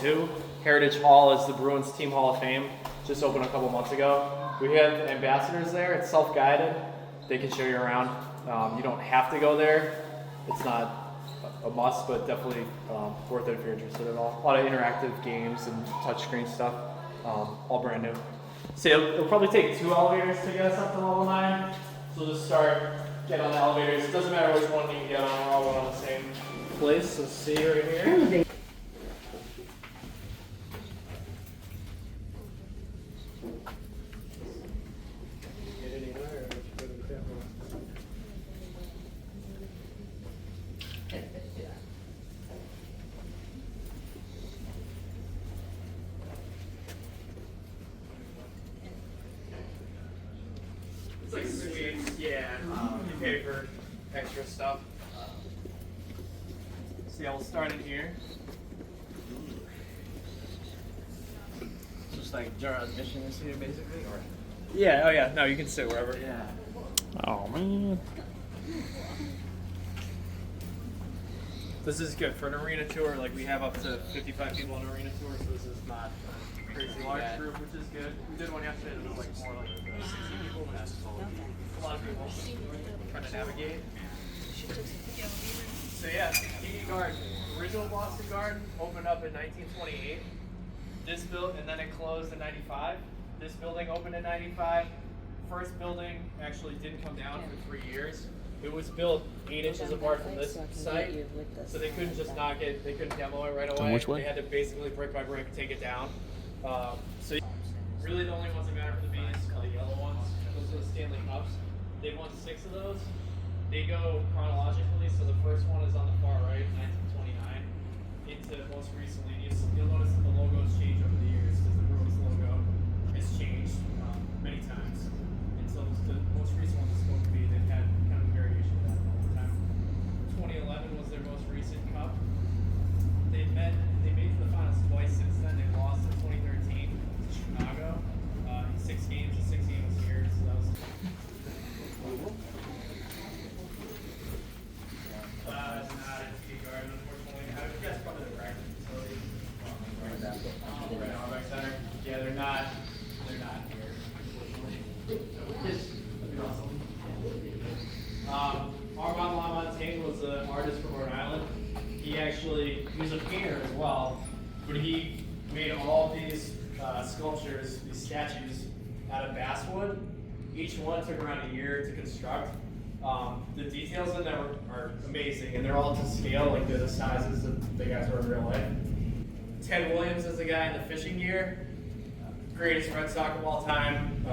too. Heritage Hall is the Bruins Team Hall of Fame. Just opened a couple months ago. We have ambassadors there. It's self-guided. They can show you around. You don't have to go there. It's not a must, but definitely worth it if you're interested at all. A lot of interactive games and touchscreen stuff, all brand new. So it'll probably take 2 elevators to get us up to level 9. So we'll just get on the elevators. It doesn't matter which one you can get on. We're all going on the same place. Let's see right here. It's like sweets, yeah. You pay for extra stuff. So yeah, we'll start in here. Just like general admission is here, basically, or? Yeah. Oh yeah. No, you can sit wherever. Yeah. Oh man. This is good for an arena tour. Like we have up to 55 people on an arena tour, so this is not a crazy large group, which is good. We did one yesterday that was like more like 60 people, but that's a lot of people trying to navigate. So yeah, TD Garden, original Boston Garden opened up in 1928. This built and then it closed in 95. This building opened in 95. First building actually didn't come down for 3 years. It was built 8 inches apart from this site, so they couldn't just knock it. They couldn't demo it right away. Which way? They had to basically brick by brick take it down. So really, the only ones that matter for the bees are the yellow ones. Those are the Stanley Cups. They've won 6 of those. They go chronologically, so the first one is on the far right, 1929, into most recently. You'll notice that the logo's changed over the years because the Bruins logo has changed many times. And so the most recent one is supposed to be, they've had kind of a variation of that all the time. 2011 was their most recent cup. They made it to the finals twice since then. They lost in 2013 to Chicago. 6 games, the 6 games here, so that was. Not a TD Garden, unfortunately. I would guess probably the practice facility. Rec Center. Yeah, they're not here, unfortunately. That'd be awesome. Armand Lamontagne was an artist from Rhode Island. He was a painter as well, but he made all these sculptures, these statues, out of basswood. Each one took around a year to construct. The details in them are amazing, and they're all to scale, like they're the sizes that the guys were in real life. Ted Williams is the guy in the fishing gear. Greatest Red Sox of all time,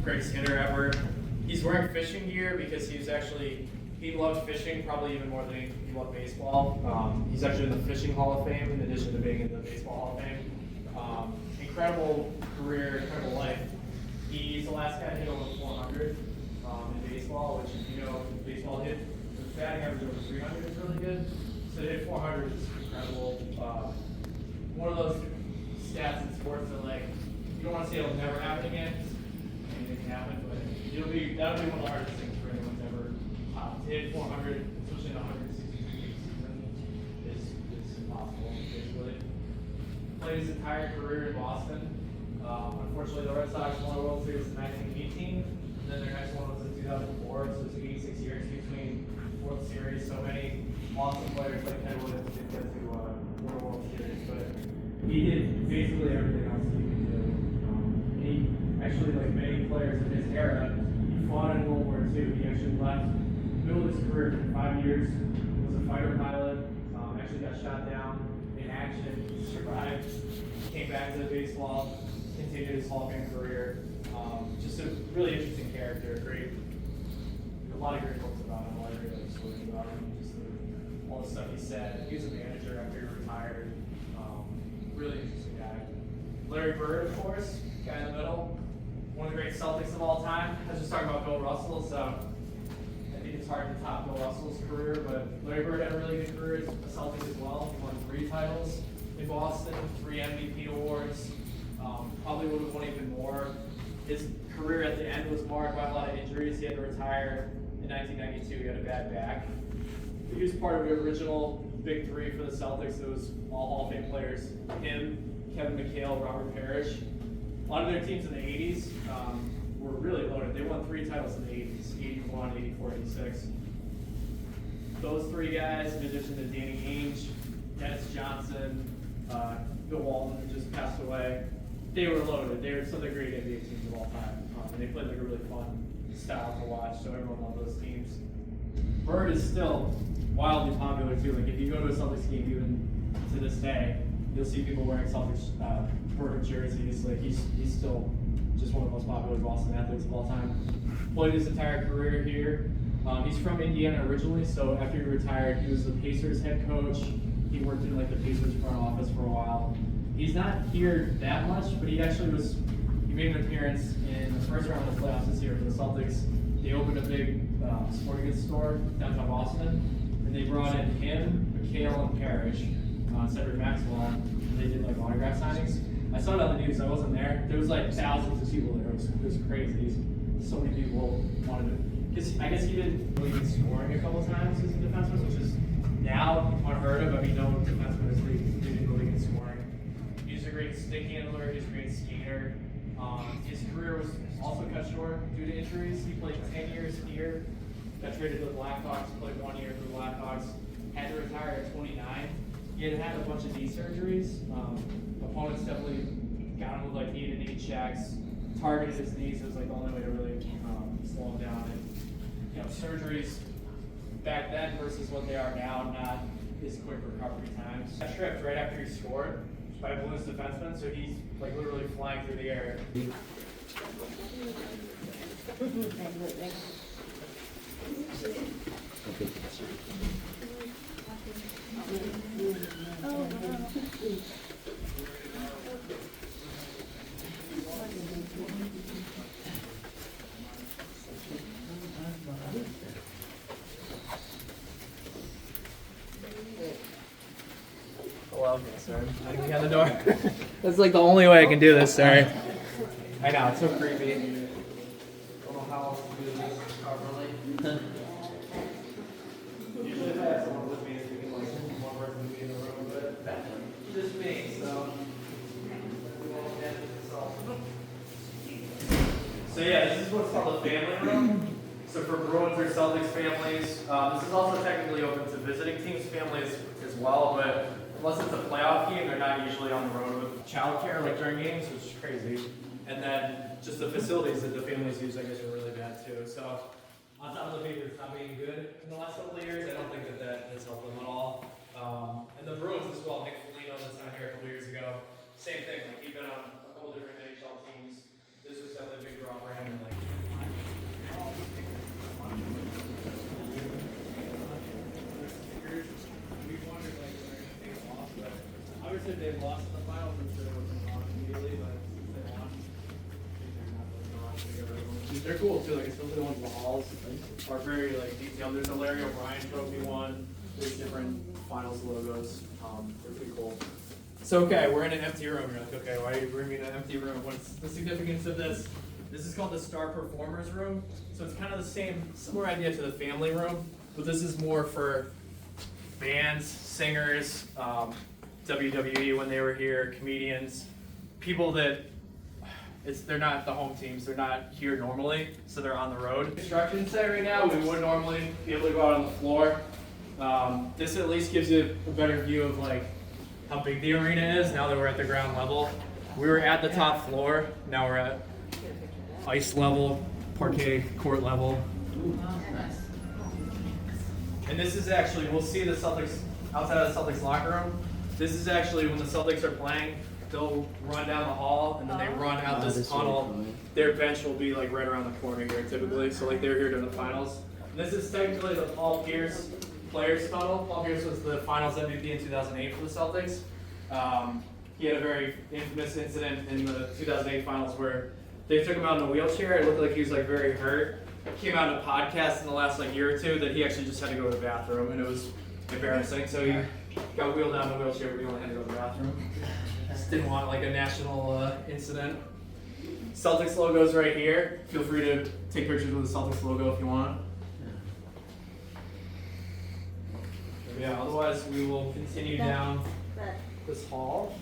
greatest hitter ever. He's wearing fishing gear because he loved fishing probably even more than he loved baseball. He's actually in the Fishing Hall of Fame in addition to being in the Baseball Hall of Fame. Incredible career, incredible life. He's the last guy to hit over 400 in baseball, which baseball hit, the batting average over 300 is really good. So to hit 400 is incredible. One of those stats in sports that you don't want to say it'll never happen again. Anything can happen, but that'll be one of the hardest things for anyone to ever to hit 400, especially in a 162 game season, is impossible. Basically, played his entire career in Boston. Unfortunately, the Red Sox won the World Series in 1918, and then their next one was in 2004. So it's 86 years between World Series. So many awesome players like Ted Williams didn't get to win a World Series, but he did basically everything else he could do. He actually, like many players in his era, he fought in World War II. He actually left the middle of his career for 5 years, was a fighter pilot, actually got shot down in action, survived, came back to baseball, continued his Hall of Fame career. Just a really interesting character, a lot of great books about him, a lot of great stories about him, just all the stuff he said. He was a manager after he retired. Really interesting guy. Larry Bird, of course, guy in the middle. One of the great Celtics of all time. I was just talking about Bill Russell, so I think it's hard to top Bill Russell's career, but Larry Bird had a really good career as a Celtic as well. He won 3 titles in Boston, 3 MVP awards. Probably would have won even more. His career at the end was marked by a lot of injuries. He had to retire in 1992. He had a bad back. he was part of the original big three for the Celtics. It was all Hall of Fame players. Him, Kevin McHale, Robert Parrish. A lot of their teams in the 80s were really loaded. They won 3 titles in the 80s, 81, 84, 86. Those 3 guys, in addition to Danny Ainge, Dennis Johnson, Bill Walton, who just passed away, they were loaded. They were some of the great NBA teams of all time. And they played like a really fun style to watch, so everyone loved those teams. Bird is still wildly popular too. Like if you go to a Celtics game even to this day, you'll see people wearing Celtics Bird jerseys. Like he's still just one of the most popular Boston athletes of all time. Played his entire career here. He's from Indiana originally, so after he retired, he was the Pacers head coach. He worked in like the Pacers front office for a while. He's not here that much, but he actually was. He made an appearance in the first round of the playoffs this year for the Celtics. They opened a big sporting goods store downtown Boston, and they brought in him, McHale, and Parrish, Cedric Maxwell, and they did like autograph signings. I saw it on the news. I wasn't there. There was like thousands of people there. It was crazy. So many people wanted to. I guess he didn't really get scoring a couple times as a defenseman, which is now unheard of. I mean, no defenseman is didn't really get scoring. He's a great stick handler. He's a great skater. His career was also cut short due to injuries. He played 10 years here. Got traded to the Blackhawks. Played 1 year for the Blackhawks. Had to retire at 29. He had a bunch of knee surgeries. Opponents definitely got him with like 8 and 8 checks. Targeted his knees. It was like the only way to really slow him down. And surgeries back then versus what they are now, not his quick recovery times. Got tripped right after he scored by a Blues defenseman, so he's like literally flying through the air. Hello, sir. I can be on the door. That's like the only way I can do this, sorry. I know, it's so creepy. I don't know how else to do this properly. Usually if I have someone with me, it's because like one person would be in the room, but it's just me, so we won't get this all. So yeah, this is what's called a family room. So for Bruins or Celtics families, this is also technically open to visiting teams' families as well, but unless it's a playoff game, they're not usually on the road with childcare like during games, which is crazy. And then just the facilities that the families use, I guess, are really bad too. So on top of the Patriots not being good in the last couple of years, I don't think that has helped them at all. And the Bruins as well. Nick Foligno was on here a couple years ago. Same thing. Like he'd been on a couple different NHL teams. This was definitely a big draw for him. And like. Obviously, they lost in the finals, and so it wasn't on immediately, but since they won, I think they're not really on. They're cool too, like especially the ones in the halls are very like detailed. There's a Larry O'Brien trophy one. There's different finals logos. They're pretty cool. So okay, we're in an empty room. You're like, okay, why are you bringing me to an empty room? What's the significance of this? This is called the Star Performers Room. So it's kind of the similar idea to the family room, but this is more for bands, singers, WWE when they were here, comedians, people that they're not the home teams, they're not here normally, so they're on the road. Construction site right now, we would normally be able to go out on the floor. This at least gives you a better view of like how big the arena is now that we're at the ground level. We were at the top floor, now we're at ice level, parquet court level. And this is actually, we'll see the Celtics outside of the Celtics locker room. This is actually when the Celtics are playing, they'll run down the hall and then they run out this tunnel. Their bench will be like right around the corner here typically. So like they're here during the finals. And this is technically the Paul Pierce Players Tunnel. Paul Pierce was the finals MVP in 2008 for the Celtics. He had a very infamous incident in the 2008 finals where they took him out in a wheelchair. It looked like he was like very hurt. Came out in a podcast in the last like year or two that he actually just had to go to the bathroom and it was embarrassing. So he got wheeled out in a wheelchair, but he only had to go to the bathroom. Just didn't want like a national incident. Celtics logo's right here. Feel free to take pictures with the Celtics logo if you want. Yeah, otherwise we will continue down this hall.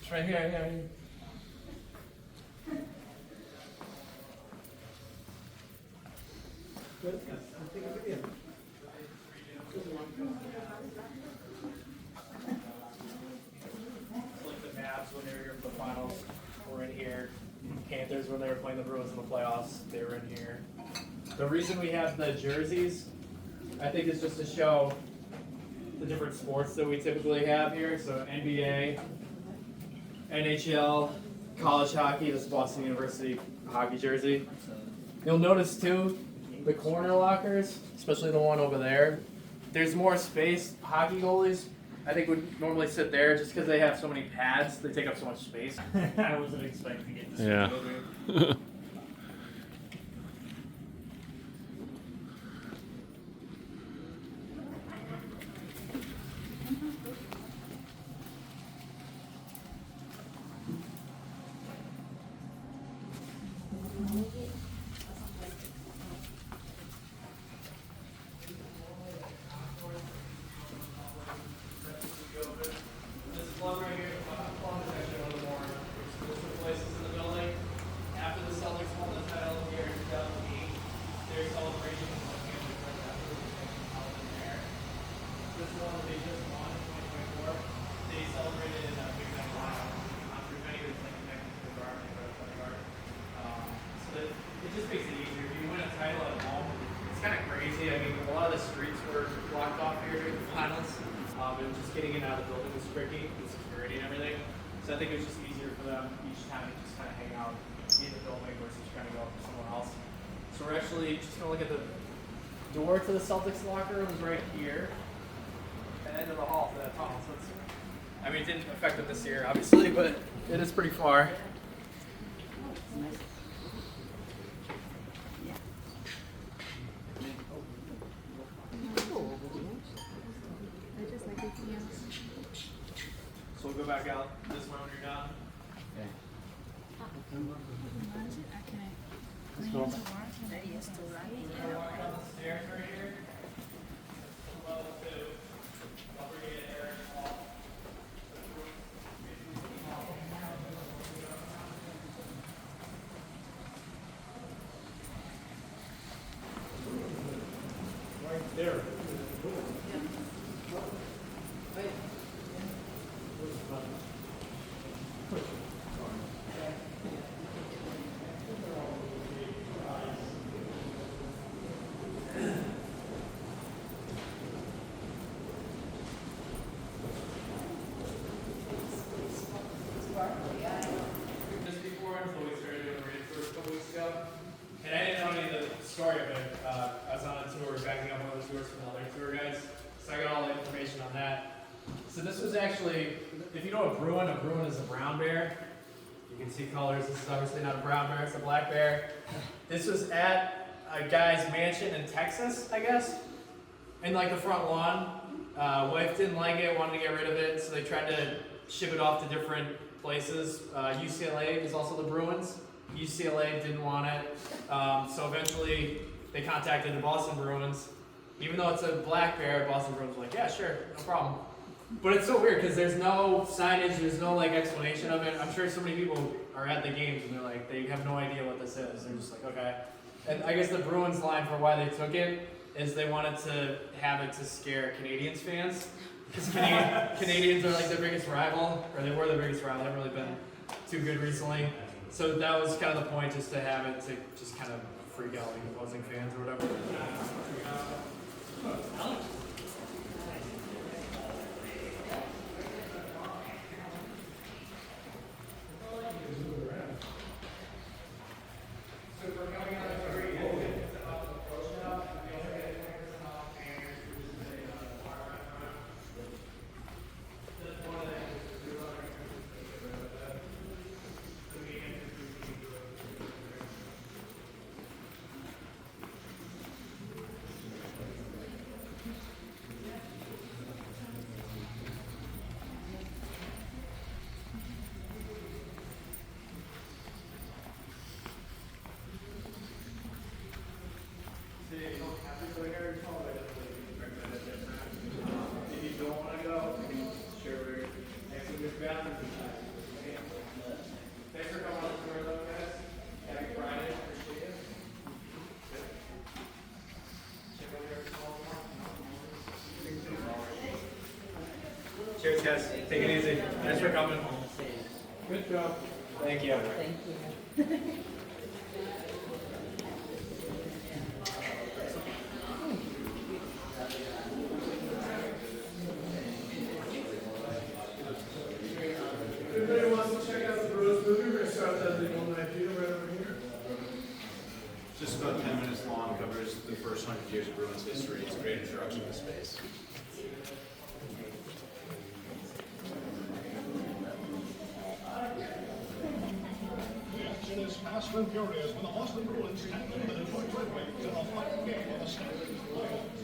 It's right here, yeah. Like the Mavs when they were here for the finals were in here. Panthers when they were playing the Bruins in the playoffs, they were in here. The reason we have the jerseys, I think, is just to show the different sports that we typically have here. So NBA, NHL, college hockey, this is Boston University hockey jersey. You'll notice too, the corner lockers, especially the one over there, there's more space. Hockey goalies, I think, would normally sit there just because they have so many pads, they take up so much space. I wasn't expecting to get this. Yeah. This plug right here, plug is actually one of the more exclusive places in the building. After the Celtics won the title here in 2008, their celebration was like family friends afterwards, out in there. This one they just won in 2024. They celebrated in a big night live concert venue that's like connected to the garden, like the garden. So that it just makes it easier. If you win a title at home, it's kind of crazy. I mean, a lot of the streets were blocked off here during the finals. And just getting in and out of the building was tricky with security and everything. So I think it was just easier for them each time to just kind of hang out in the building versus trying to go up to somewhere else. So we're actually just going to look at the door to the Celtics locker room is right here. And end of the hall for that tunnel. So it's, I mean, it didn't affect them this year, obviously, but it is pretty far. So we'll go back out this way when you're done. Let's go. Down the stairs right here. Level 2. Upper gate area hall. Right there. This before until we started doing the raid tour a couple weeks ago. And I didn't know any of the story of it. I was on a tour, backing up one of the tours from the other tour guys. So I got all the information on that. So this was actually, if you know a Bruin is a brown bear. You can see colors. This is obviously not a brown bear, it's a black bear. This was at a guy's mansion in Texas, I guess. In like the front lawn. Wife didn't like it, wanted to get rid of it, so they tried to ship it off to different places. UCLA is also the Bruins. UCLA didn't want it. So eventually they contacted the Boston Bruins. Even though it's a black bear, Boston Bruins were like, yeah, sure, no problem. But it's so weird because there's no signage, there's no like explanation of it. I'm sure so many people are at the games and they're like, they have no idea what this is. They're just like, okay. And I guess the Bruins line for why they took it is they wanted to have it to scare Canadians fans. Because Canadians are like their biggest rival, or they were their biggest rival. They haven't really been too good recently. So that was kind of the point, just to have it to just kind of freak out like opposing fans or whatever. If you don't want to go, you can share next to this bathroom. Thanks for coming on the tour though, guys. Happy Friday, appreciate it. Check out your small. Cheers, guys. Take it easy. Thanks for coming. Good job. Thank you. Thank you. Everybody wants to check out the Bros movie, we're going to start that legal night theater right over here. Just about 10 minutes long, covers the first 100 years of Bruins history. It's a great introduction to space. The action is fast and furious when the Boston Bruins tackle the Detroit Red Wings in a final game of the Stanley Cup.